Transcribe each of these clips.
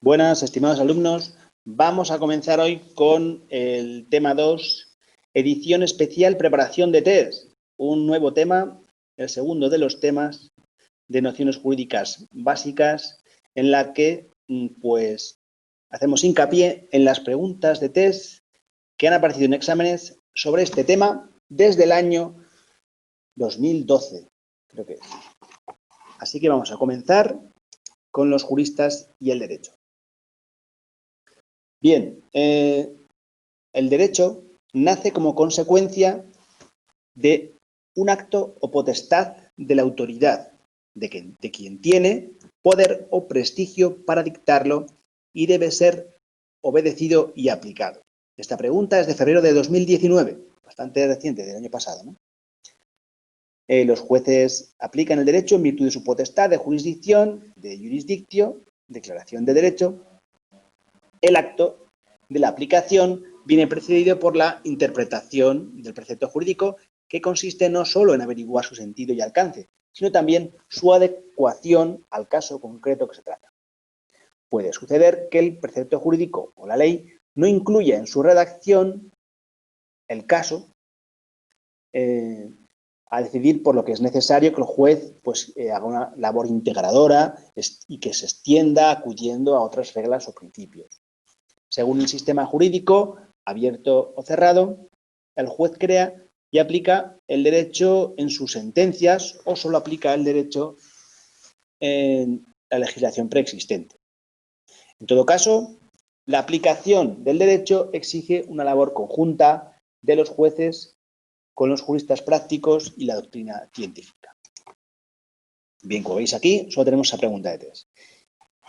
Buenas, estimados alumnos. Vamos a comenzar hoy con el tema 2, edición especial, preparación de test. Un nuevo tema, el segundo de los temas de nociones jurídicas básicas, en la que pues hacemos hincapié en las preguntas de test que han aparecido en exámenes sobre este tema desde el año 2012, creo que es. Así que vamos a comenzar con los juristas y el derecho. Bien, el derecho nace como consecuencia de un acto o potestad de la autoridad, de quien tiene poder o prestigio para dictarlo y debe ser obedecido y aplicado. Esta pregunta es de febrero de 2019, bastante reciente, del año pasado, ¿no? Los jueces aplican el derecho en virtud de su potestad de jurisdicción, de jurisdictio, declaración de derecho. El acto de la aplicación viene precedido por la interpretación del precepto jurídico, que consiste no solo en averiguar su sentido y alcance, sino también su adecuación al caso concreto que se trata. Puede suceder que el precepto jurídico o la ley no incluya en su redacción el caso a decidir, por lo que es necesario que el juez haga una labor integradora y que se extienda acudiendo a otras reglas o principios. Según el sistema jurídico, abierto o cerrado, el juez crea y aplica el derecho en sus sentencias o solo aplica el derecho en la legislación preexistente. En todo caso, la aplicación del derecho exige una labor conjunta de los jueces con los juristas prácticos y la doctrina científica. Bien, como veis aquí, solo tenemos esa pregunta de test.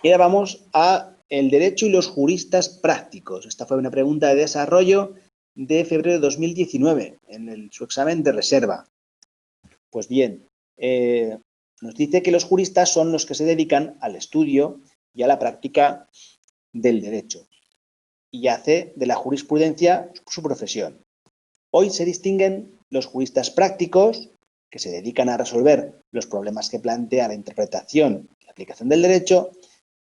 Y ahora vamos a el derecho y los juristas prácticos. Esta fue una pregunta de desarrollo de febrero de 2019 en su examen de reserva. Pues bien, nos dice que los juristas son los que se dedican al estudio y a la práctica del derecho y hace de la jurisprudencia su profesión. Hoy se distinguen los juristas prácticos, que se dedican a resolver los problemas que plantea la interpretación y la aplicación del derecho,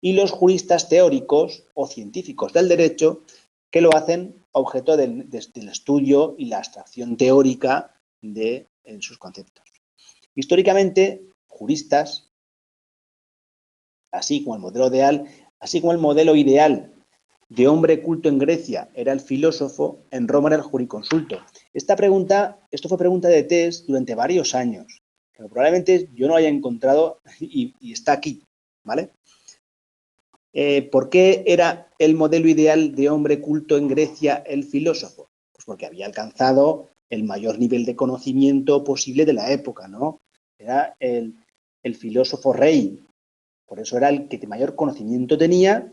y los juristas teóricos o científicos del derecho, que lo hacen objeto del estudio y la abstracción teórica de sus conceptos. Históricamente, juristas, así como el modelo ideal de hombre culto en Grecia era el filósofo, en Roma era el jurisconsulto. Esto fue pregunta de test durante varios años, pero probablemente yo no lo haya encontrado y está aquí, ¿vale? ¿Por qué era el modelo ideal de hombre culto en Grecia el filósofo? Pues porque había alcanzado el mayor nivel de conocimiento posible de la época, ¿no? Era el filósofo rey, por eso era el que mayor conocimiento tenía,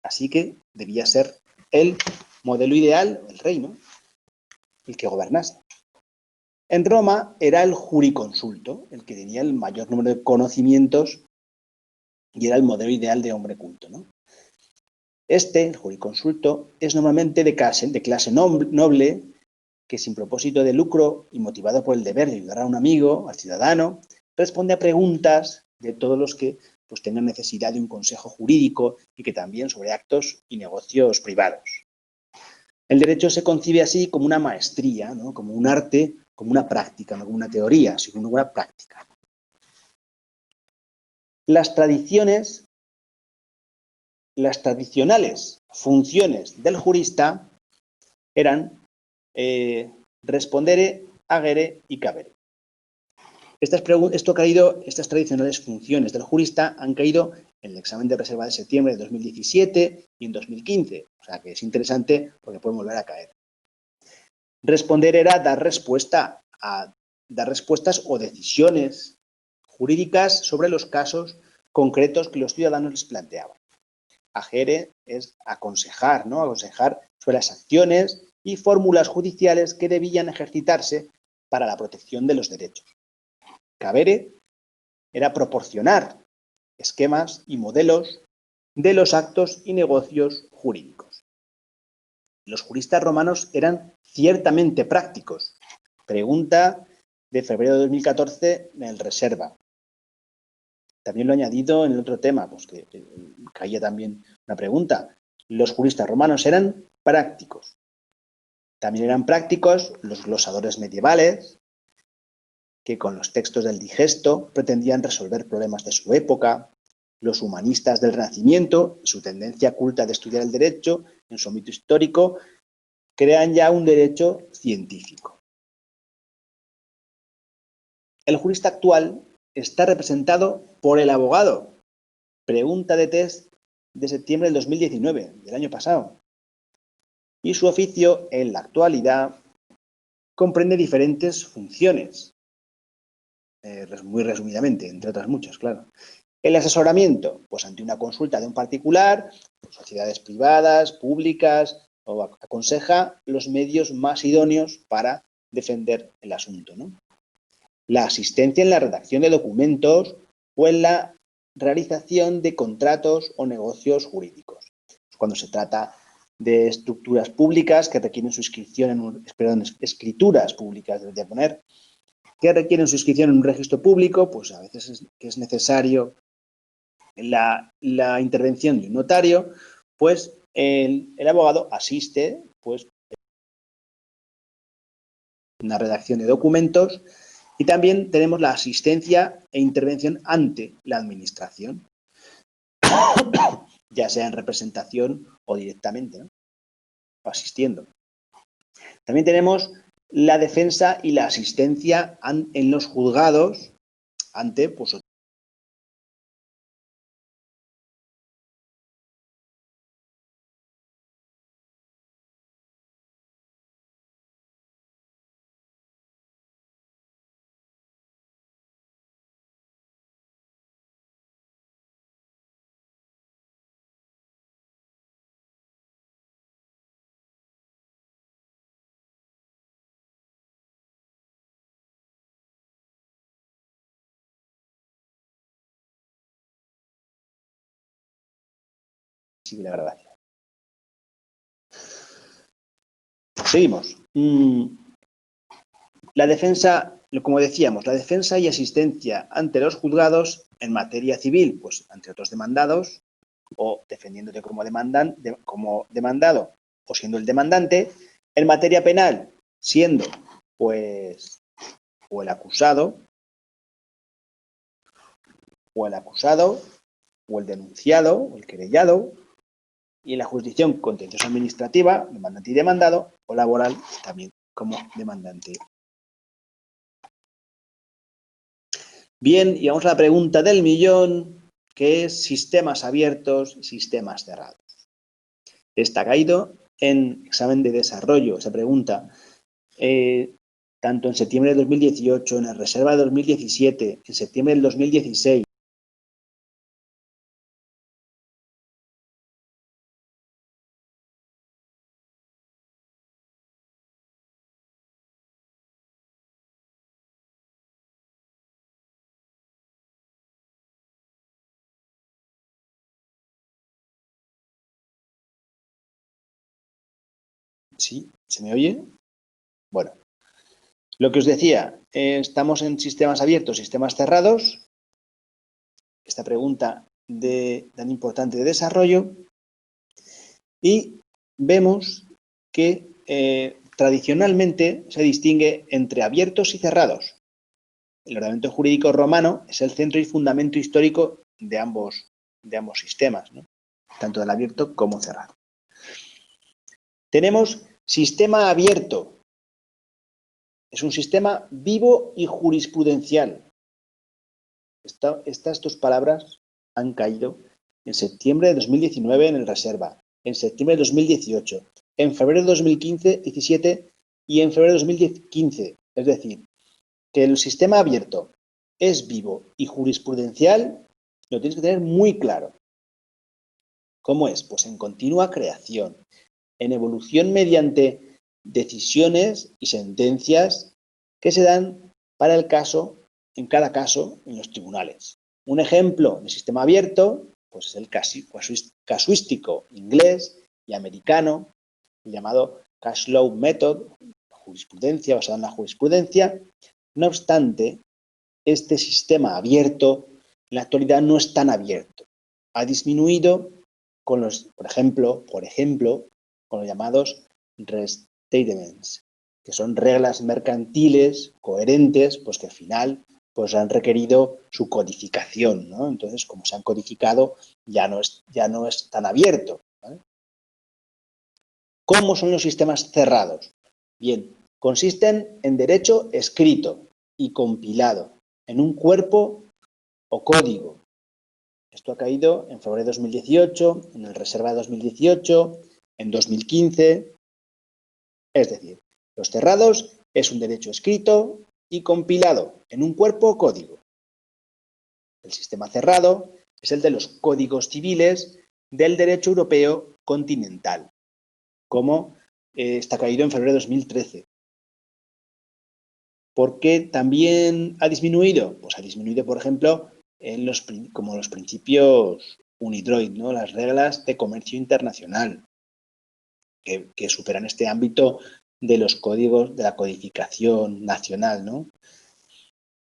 así que debía ser el modelo ideal, el rey, ¿no? El que gobernase. En Roma era el jurisconsulto, el que tenía el mayor número de conocimientos y era el modelo ideal de hombre culto, ¿no? El jurisconsulto, es normalmente de clase noble, que sin propósito de lucro y motivado por el deber de ayudar a un amigo, al ciudadano, responde a preguntas de todos los que tengan necesidad de un consejo jurídico y que también sobre actos y negocios privados. El derecho se concibe así como una maestría, ¿no? Como un arte, como una práctica, no como una teoría, sino como una práctica. Las tradicionales funciones del jurista eran respondere, agere y cabere. Estas tradicionales funciones del jurista han caído en el examen de reserva de septiembre de 2017 y en 2015. O sea que es interesante porque pueden volver a caer. Responder era dar respuestas o decisiones jurídicas sobre los casos concretos que los ciudadanos les planteaban. Agere es aconsejar, ¿no? Aconsejar sobre las acciones y fórmulas judiciales que debían ejercitarse para la protección de los derechos. Cabere era proporcionar esquemas y modelos de los actos y negocios jurídicos. Los juristas romanos eran ciertamente prácticos. Pregunta de febrero de 2014 en el Reserva. También lo he añadido en el otro tema, pues que caía también una pregunta. Los juristas romanos eran prácticos. También eran prácticos los glosadores medievales, que con los textos del Digesto pretendían resolver problemas de su época, los humanistas del Renacimiento, su tendencia culta de estudiar el derecho en su ámbito histórico, crean ya un derecho científico. El jurista actual está representado por el abogado. Pregunta de test de septiembre del 2019, del año pasado. Y su oficio en la actualidad comprende diferentes funciones. Muy resumidamente, entre otras muchas, claro. El asesoramiento, pues ante una consulta de un particular, sociedades privadas, públicas, o aconseja los medios más idóneos para defender el asunto, ¿no? La asistencia en la redacción de documentos o en la realización de contratos o negocios jurídicos. Cuando se trata de estructuras públicas que requieren su inscripción en escrituras públicas, debería poner, que requieren su inscripción en un registro público, pues a veces es necesario la intervención de un notario, pues el abogado asiste pues, en la redacción de documentos y también tenemos la asistencia e intervención ante la administración, ya sea en representación o directamente, ¿no? O asistiendo. También tenemos la defensa y la asistencia en los juzgados ante pues, la gracia. Seguimos. La defensa, como decíamos, la defensa y asistencia ante los juzgados en materia civil, pues ante otros demandados o defendiéndote como demandado o siendo el demandante. En materia penal, siendo pues o el acusado o el denunciado o el querellado. Y en la jurisdicción contenciosa administrativa, demandante y demandado, o laboral, también como demandante. Bien, y vamos a la pregunta del millón, que es sistemas abiertos, sistemas cerrados. Está caído en examen de desarrollo, esa pregunta, tanto en septiembre de 2018, en el Reserva de 2017, en septiembre del 2016. ¿Sí? ¿Se me oye? Bueno, lo que os decía, estamos en sistemas abiertos, sistemas cerrados. Esta pregunta tan importante de desarrollo. Y vemos que tradicionalmente se distingue entre abiertos y cerrados. El ordenamiento jurídico romano es el centro y fundamento histórico de ambos sistemas, ¿no? Tanto del abierto como cerrado. Tenemos sistema abierto. Es un sistema vivo y jurisprudencial. Estas dos palabras han caído en septiembre de 2019 en el Reserva, en septiembre de 2018, en febrero de 2017 y en febrero de 2015. Es decir, que el sistema abierto es vivo y jurisprudencial, lo tienes que tener muy claro. ¿Cómo es? Pues en continua creación, en evolución mediante decisiones y sentencias que se dan para el caso, en cada caso, en los tribunales. Un ejemplo de sistema abierto pues es el casuístico inglés y americano, el llamado Cash Law Method, jurisprudencia basada en la jurisprudencia, No obstante, este sistema abierto en la actualidad no es tan abierto. Ha disminuido con los, por ejemplo, con los llamados restatements, que son reglas mercantiles coherentes, pues que al final pues han requerido su codificación, ¿no? Entonces, como se han codificado, ya no es tan abierto, ¿vale? ¿Cómo son los sistemas cerrados? Bien, consisten en derecho escrito y compilado en un cuerpo o código. Esto ha caído en febrero de 2018, en el Reserva de 2018, en 2015. Es decir, los cerrados es un derecho escrito y compilado en un cuerpo o código. El sistema cerrado es el de los códigos civiles del derecho europeo continental, como está caído en febrero de 2013. ¿Por qué también ha disminuido? Pues ha disminuido, por ejemplo, como los principios UNIDROIT, ¿no? Las reglas de comercio internacional, que superan este ámbito de los códigos de la codificación nacional, ¿no?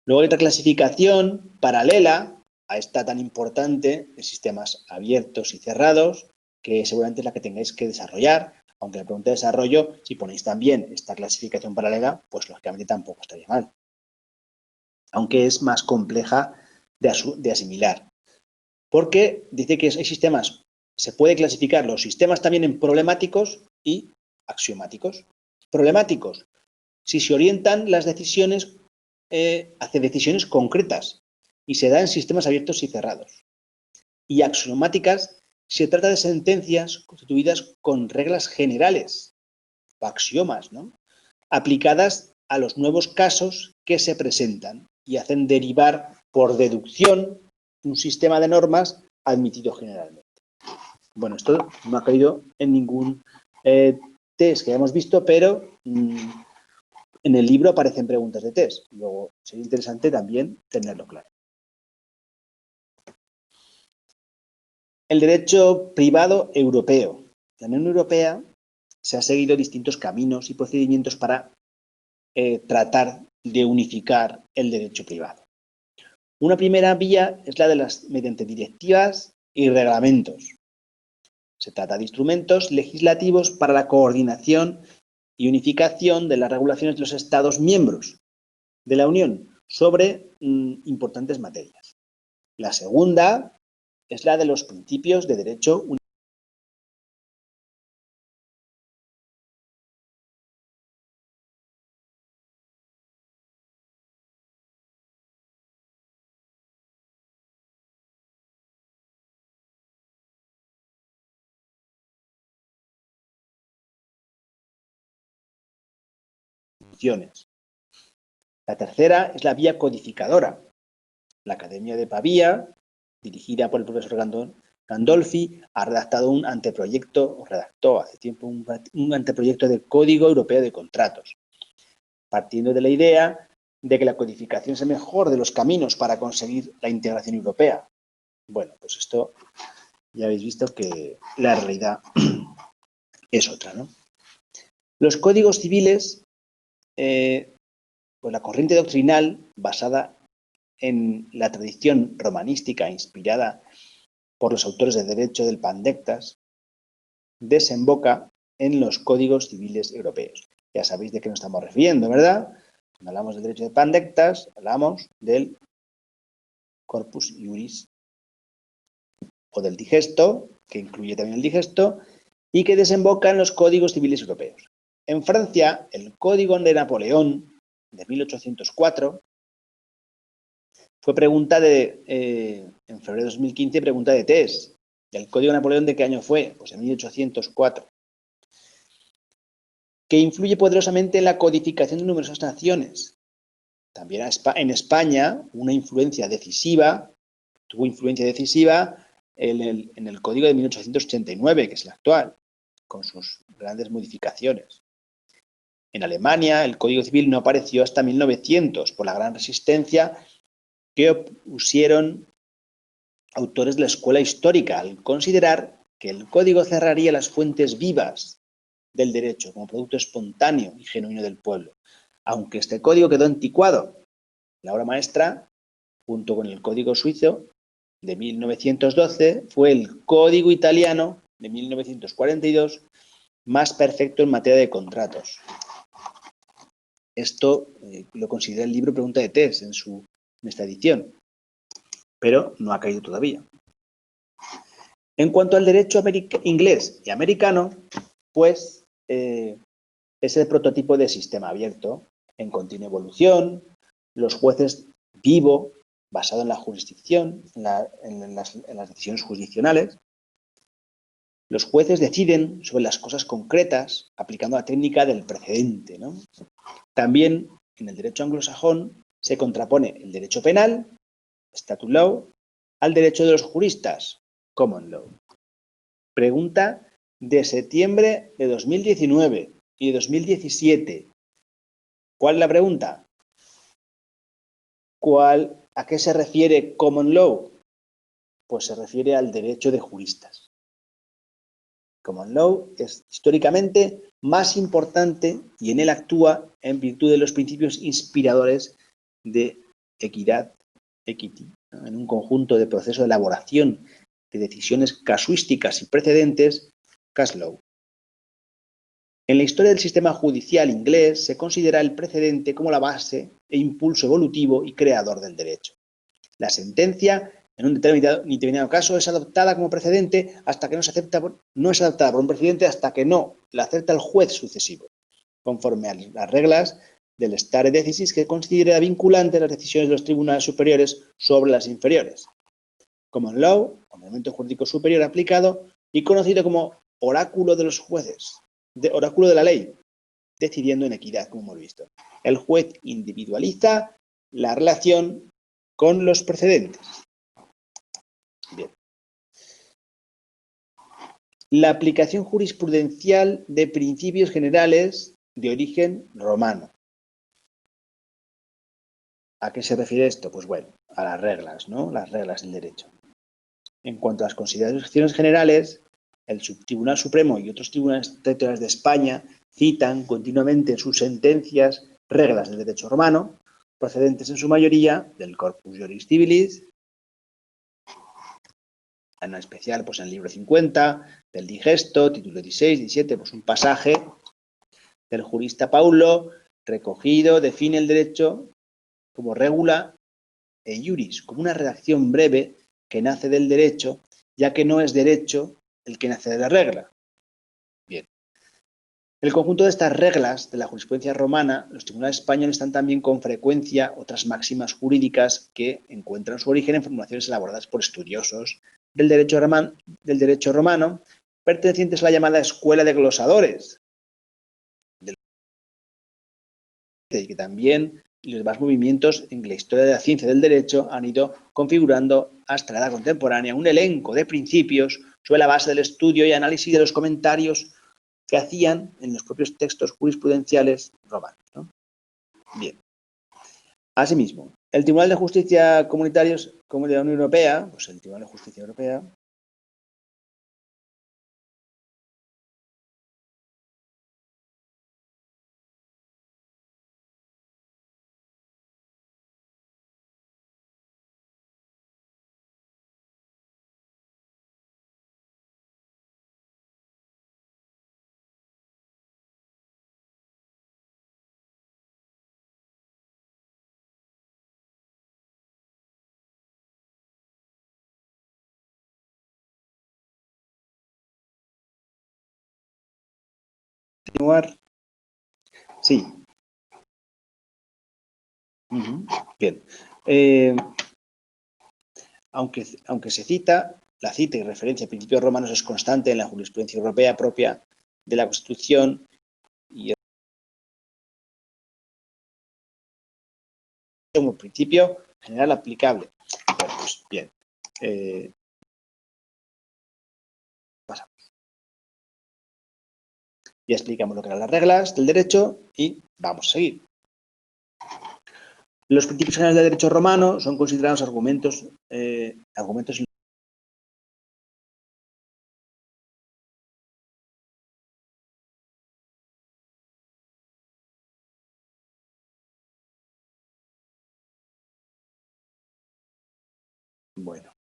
Luego hay otra clasificación paralela a esta tan importante de sistemas abiertos y cerrados, que seguramente es la que tengáis que desarrollar, aunque la pregunta de desarrollo, si ponéis también esta clasificación paralela, pues lógicamente tampoco estaría mal, aunque es más compleja de asimilar, porque dice que hay sistemas, se puede clasificar los sistemas también en problemáticos y axiomáticos. Problemáticos, si se orientan las decisiones hacia decisiones concretas y se da en sistemas abiertos y cerrados. Y axiomáticas, se trata de sentencias constituidas con reglas generales, o axiomas, ¿no? Aplicadas a los nuevos casos que se presentan y hacen derivar por deducción un sistema de normas admitido generalmente. Bueno, esto no ha caído en ningún test que hayamos visto, pero en el libro aparecen preguntas de test. Luego sería interesante también tenerlo claro. El derecho privado europeo. La Unión Europea se ha seguido distintos caminos y procedimientos para tratar de unificar el derecho privado. Una primera vía es la de las mediante directivas y reglamentos. Se trata de instrumentos legislativos para la coordinación y unificación de las regulaciones de los Estados miembros de la Unión sobre importantes materias. La segunda es la de los principios de derecho unificaciones. La tercera es la vía codificadora. La Academia de Pavía, dirigida por el profesor Gandolfi, ha redactado un anteproyecto, o redactó hace tiempo un anteproyecto de Código Europeo de Contratos, partiendo de la idea de que la codificación es el mejor de los caminos para conseguir la integración europea. Bueno, pues esto ya habéis visto que la realidad es otra, ¿no? Los códigos civiles, pues la corriente doctrinal basada en la tradición romanística inspirada por los autores de derecho del Pandectas, desemboca en los códigos civiles europeos. Ya sabéis de qué nos estamos refiriendo, ¿verdad? Cuando hablamos del derecho de Pandectas, hablamos del Corpus Iuris o del digesto, que incluye también el digesto, y que desemboca en los códigos civiles europeos. En Francia, el Código de Napoleón de 1804 fue pregunta en febrero de 2015, pregunta de test. ¿El Código de Napoleón de qué año fue? Pues en 1804. Que influye poderosamente en la codificación de numerosas naciones. También en España, tuvo influencia decisiva en el Código de 1889, que es el actual, con sus grandes modificaciones. En Alemania, el Código Civil no apareció hasta 1900 por la gran resistencia que opusieron autores de la escuela histórica al considerar que el código cerraría las fuentes vivas del derecho como producto espontáneo y genuino del pueblo. Aunque este código quedó anticuado, la obra maestra, junto con el código suizo de 1912, fue el código italiano de 1942 más perfecto en materia de contratos. Esto lo considera el libro Pregunta de Test en esta edición, pero no ha caído todavía. En cuanto al derecho inglés y americano, pues es el prototipo de sistema abierto, en continua evolución, los jueces vivo, basado en la jurisdicción, en las decisiones jurisdiccionales. Los jueces deciden sobre las cosas concretas, aplicando la técnica del precedente, ¿no? También en el derecho anglosajón se contrapone el derecho penal, statute law, al derecho de los juristas, common law. Pregunta de septiembre de 2019 y de 2017. ¿Cuál es la pregunta? ¿A qué se refiere common law? Pues se refiere al derecho de juristas. Common law es históricamente más importante y en él actúa en virtud de los principios inspiradores de equidad, equity, ¿no? En un conjunto de procesos de elaboración de decisiones casuísticas y precedentes, case law. En la historia del sistema judicial inglés se considera el precedente como la base e impulso evolutivo y creador del derecho. La sentencia, en un determinado caso, es adoptada como precedente hasta que no es adoptada por un precedente hasta que no la acepta el juez sucesivo, conforme a las reglas del stare decisis que considera vinculante las decisiones de los tribunales superiores sobre las inferiores. Common law, ordenamiento jurídico superior aplicado y conocido como oráculo de los jueces, oráculo de la ley, decidiendo en equidad, como hemos visto. El juez individualiza la relación con los precedentes. Bien. La aplicación jurisprudencial de principios generales de origen romano. ¿A qué se refiere esto? Pues bueno, a las reglas, ¿no? Las reglas del derecho. En cuanto a las consideraciones generales, el Tribunal Supremo y otros tribunales territoriales de España citan continuamente en sus sentencias reglas del derecho romano, procedentes en su mayoría del Corpus Juris Civilis, en especial pues en el libro 50, del Digesto, título 16, 17, pues un pasaje del jurista Paulo recogido, define el derecho como regula e iuris, como una redacción breve que nace del derecho, ya que no es derecho el que nace de la regla. Bien. El conjunto de estas reglas de la jurisprudencia romana, los tribunales españoles están también con frecuencia otras máximas jurídicas que encuentran su origen en formulaciones elaboradas por estudiosos del derecho romano, pertenecientes a la llamada escuela de glosadores, y que también los demás movimientos en la historia de la ciencia del derecho han ido configurando hasta la edad contemporánea un elenco de principios sobre la base del estudio y análisis de los comentarios que hacían en los propios textos jurisprudenciales romanos, ¿no? Bien. Asimismo, el Tribunal de Justicia Comunitarios como de la Unión Europea, pues el Tribunal de Justicia Europea, continuar. Sí. Bien. Aunque se cita, la cita y referencia a principios romanos es constante en la jurisprudencia europea propia de la Constitución y como principio general aplicable. Bueno, pues bien. Pasamos. Ya explicamos lo que eran las reglas del derecho y vamos a seguir. Los principios generales del derecho romano son considerados argumentos Bueno,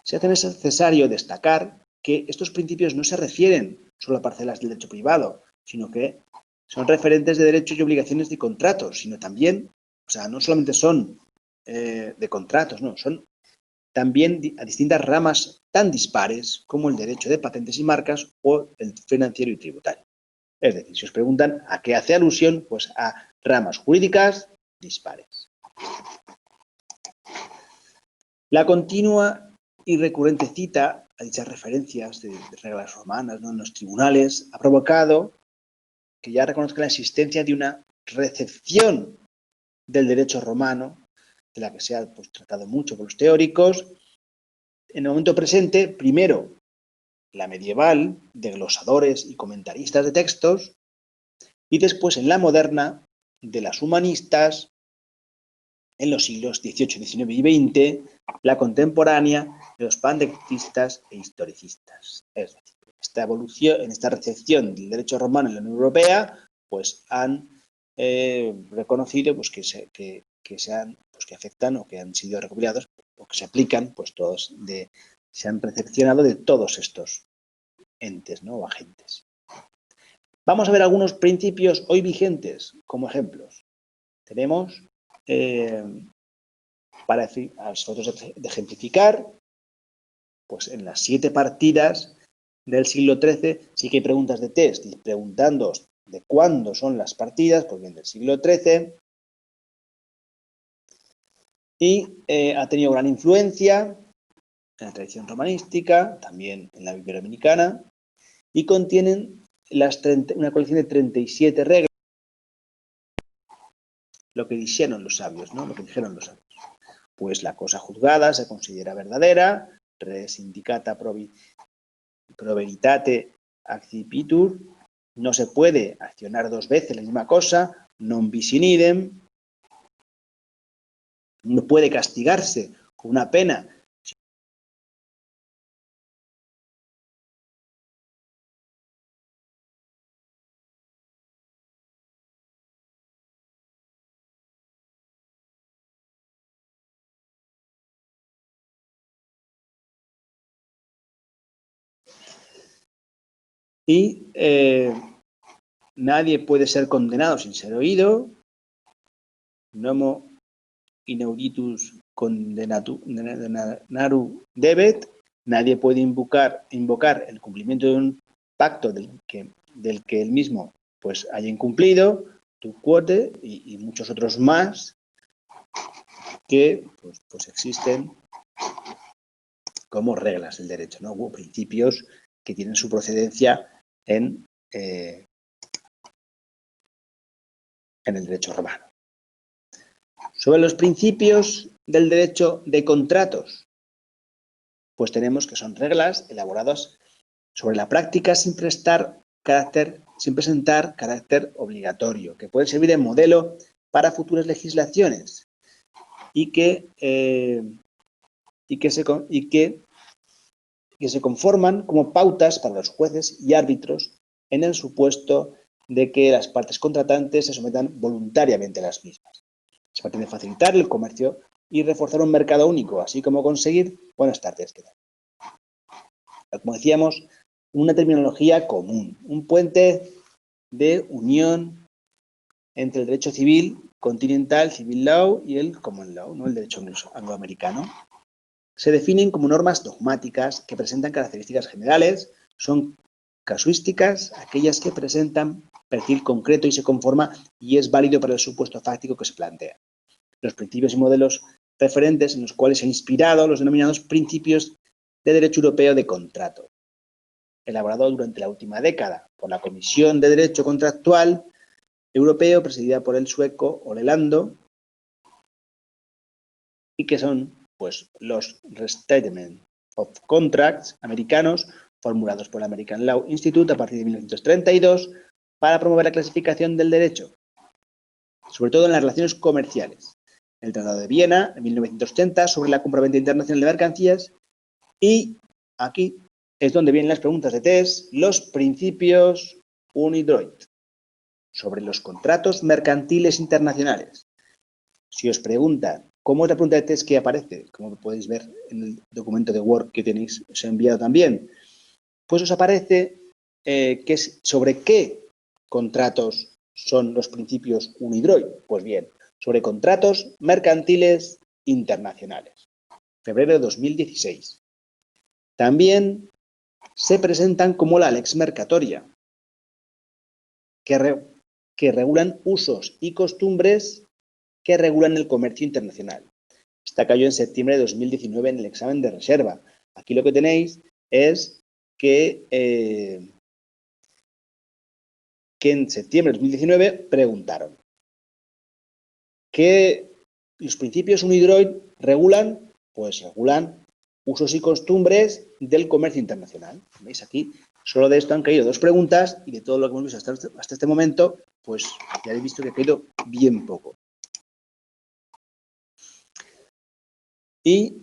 se hace necesario destacar que estos principios no se refieren solo a parcelas del derecho privado, sino que son referentes de derechos y obligaciones de contratos, sino también, o sea, no solamente son de contratos, no, son también a distintas ramas tan dispares como el derecho de patentes y marcas o el financiero y tributario. Es decir, si os preguntan a qué hace alusión, pues a ramas jurídicas dispares. La continua y recurrente cita a dichas referencias de reglas romanas, ¿no?, en los tribunales ha provocado que ya reconozca la existencia de una recepción del derecho romano, de la que se ha pues, tratado mucho por los teóricos. En el momento presente, primero, la medieval, de glosadores y comentaristas de textos, y después en la moderna, de las humanistas, en los siglos XVIII, XIX y XX, la contemporánea de los pandecistas e historicistas. Es decir, esta evolución, en esta recepción del derecho romano en la Unión Europea, pues han reconocido pues, que afectan o que han sido recopilados o que se aplican, pues todos se han recepcionado de todos estos entes, ¿no?, o agentes. Vamos a ver algunos principios hoy vigentes como ejemplos. Tenemos, para efectos de ejemplificar, pues en las 7 partidas del siglo XIII sí que hay preguntas de test y preguntándoos de cuándo son las partidas, pues bien, del siglo XIII, y ha tenido gran influencia en la tradición romanística, también en la iberoamericana, y contienen una colección de 37 reglas, lo que dijeron los sabios, ¿no? Lo que dijeron los sabios. Pues la cosa juzgada se considera verdadera, res indicata pro veritate accipitur, no se puede accionar 2 veces la misma cosa, non bis in idem, no puede castigarse con una pena y nadie puede ser condenado sin ser oído, nomo inauditus condenaru debet, nadie puede invocar el cumplimiento de un pacto del que él mismo pues haya incumplido, tu quote y muchos otros más que pues existen como reglas del derecho, ¿no? O principios que tienen su procedencia en el derecho romano. Sobre los principios del derecho de contratos, pues tenemos que son reglas elaboradas sobre la práctica sin presentar carácter obligatorio, que pueden servir de modelo para futuras legislaciones y que se conforman como pautas para los jueces y árbitros en el supuesto de que las partes contratantes se sometan voluntariamente a las mismas. Se pretende facilitar el comercio y reforzar un mercado único, así como conseguir buenas tardes. Como decíamos, una terminología común, un puente de unión entre el derecho civil continental, civil law, y el common law, ¿no?, el derecho angloamericano. Se definen como normas dogmáticas que presentan características generales, son casuísticas, aquellas que presentan perfil concreto y se conforma y es válido para el supuesto fáctico que se plantea. Los principios y modelos referentes en los cuales se han inspirado los denominados principios de derecho europeo de contrato, elaborado durante la última década por la Comisión de Derecho Contractual Europeo, presidida por el sueco Ole Lando, y que son pues los Restatement of Contracts americanos, formulados por el American Law Institute a partir de 1932 para promover la clasificación del derecho, sobre todo en las relaciones comerciales. El Tratado de Viena, de 1980, sobre la compraventa internacional de mercancías, y aquí es donde vienen las preguntas de test, los principios UNIDROIT, sobre los contratos mercantiles internacionales. Si os preguntan ¿Cómo es la pregunta de test que aparece? Como podéis ver en el documento de Word que tenéis, os he enviado también. Pues os aparece que es sobre qué contratos son los principios UNIDROIT. Pues bien, sobre contratos mercantiles internacionales. Febrero de 2016. También se presentan como la Lex Mercatoria, que regulan usos y costumbres que regulan el comercio internacional. Esta cayó en septiembre de 2019 en el examen de reserva. Aquí lo que tenéis es que en septiembre de 2019 preguntaron ¿qué los principios UNIDROIT regulan? Pues regulan usos y costumbres del comercio internacional. ¿Veis aquí? Solo de esto han caído 2 preguntas y de todo lo que hemos visto hasta este momento, pues ya habéis visto que ha caído bien poco. Y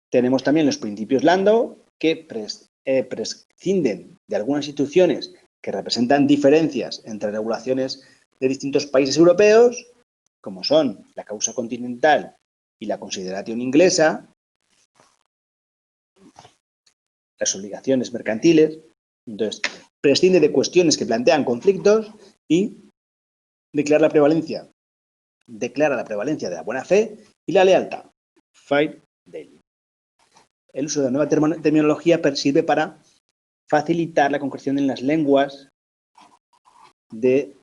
tenemos también los principios Landau, que prescinden de algunas instituciones que representan diferencias entre regulaciones de distintos países europeos, como son la causa continental y la consideración inglesa, las obligaciones mercantiles. Entonces, prescinde de cuestiones que plantean conflictos y declara la prevalencia de la buena fe y la lealtad. Fair dealing. El uso de la nueva terminología sirve para facilitar la concreción en las lenguas de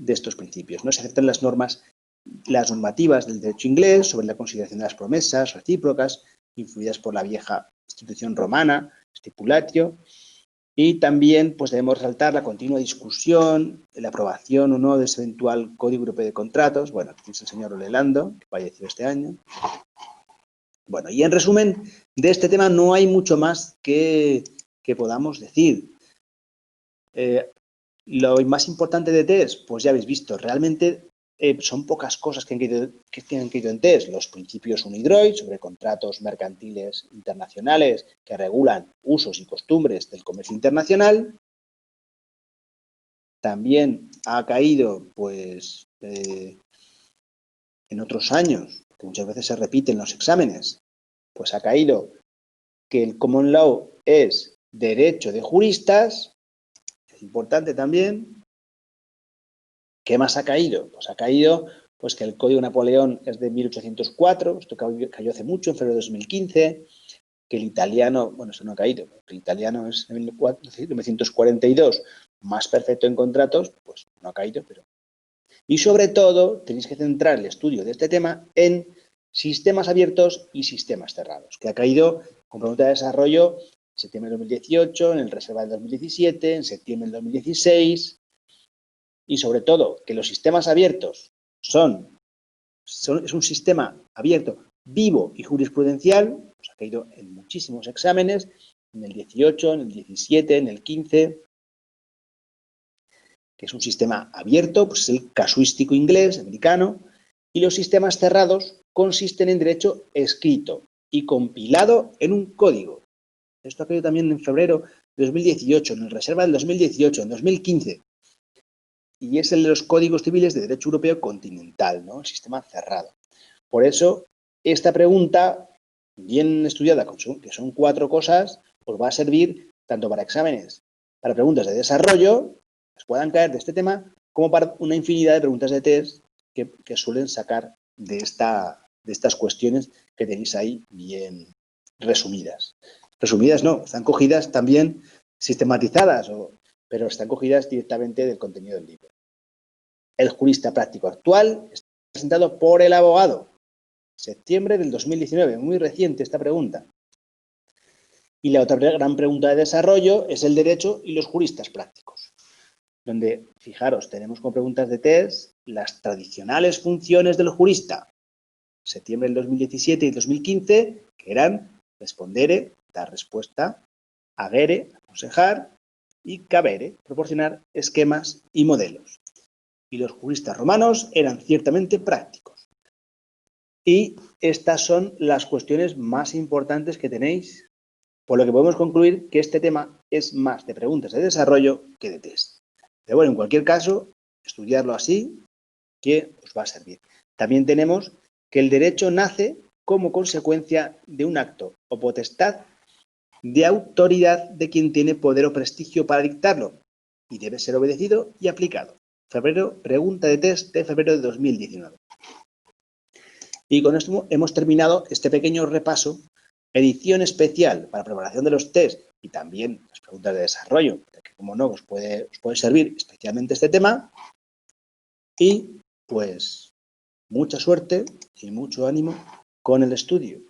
estos principios. ¿No? Se aceptan las normativas del derecho inglés sobre la consideración de las promesas recíprocas, influidas por la vieja institución romana, stipulatio, y también pues, debemos resaltar la continua discusión, la aprobación o no de ese eventual Código Europeo de Contratos. Bueno, aquí es el señor Olelando, que falleció este año. Bueno, y en resumen, de este tema no hay mucho más que podamos decir. Lo más importante de TES, pues ya habéis visto, realmente son pocas cosas que han caído en TES. Los principios UNIDROIT sobre contratos mercantiles internacionales que regulan usos y costumbres del comercio internacional. También ha caído, pues, en otros años, que muchas veces se repiten los exámenes, pues ha caído que el Common Law es derecho de juristas, es importante también. ¿Qué más ha caído? Pues ha caído pues, que el Código Napoleón es de 1804, esto cayó hace mucho, en febrero de 2015, que el italiano, bueno, eso no ha caído, el italiano es de 1942, más perfecto en contratos, pues no ha caído, pero... Y sobre todo, tenéis que centrar el estudio de este tema en sistemas abiertos y sistemas cerrados, que ha caído con pregunta de desarrollo en septiembre de 2018, en el reserva del 2017, en septiembre del 2016, y sobre todo que los sistemas abiertos es un sistema abierto, vivo y jurisprudencial, pues ha caído en muchísimos exámenes, en el 18, en el 17, en el 15, que es un sistema abierto, pues es el casuístico inglés, americano, y los sistemas cerrados consisten en derecho escrito y compilado en un código. Esto ha caído también en febrero de 2018, en el reserva del 2018, en 2015. Y es el de los códigos civiles de derecho europeo continental, ¿no? El sistema cerrado. Por eso, esta pregunta, bien estudiada, que son 4 cosas, os va a servir tanto para exámenes, para preguntas de desarrollo, que puedan caer de este tema, como para una infinidad de preguntas de test que suelen sacar de estas cuestiones que tenéis ahí bien resumidas. Resumidas no, están cogidas también sistematizadas, pero están cogidas directamente del contenido del libro. El jurista práctico actual está presentado por el abogado. Septiembre del 2019, muy reciente esta pregunta. Y la otra gran pregunta de desarrollo es el derecho y los juristas prácticos, donde, fijaros, tenemos como preguntas de test las tradicionales funciones del jurista. Septiembre del 2017 y 2015, que eran respondere, dar respuesta, agere, aconsejar, y cabere, proporcionar esquemas y modelos. Y los juristas romanos eran ciertamente prácticos. Y estas son las cuestiones más importantes que tenéis, por lo que podemos concluir que este tema es más de preguntas de desarrollo que de test. Pero bueno, en cualquier caso, estudiarlo así, que os va a servir. También tenemos que el derecho nace como consecuencia de un acto o potestad de autoridad de quien tiene poder o prestigio para dictarlo y debe ser obedecido y aplicado. Pregunta de test de febrero de 2019. Y con esto hemos terminado este pequeño repaso, edición especial para preparación de los test y también las preguntas de desarrollo, que como no os puede servir especialmente este tema. Y pues mucha suerte y mucho ánimo con el estudio.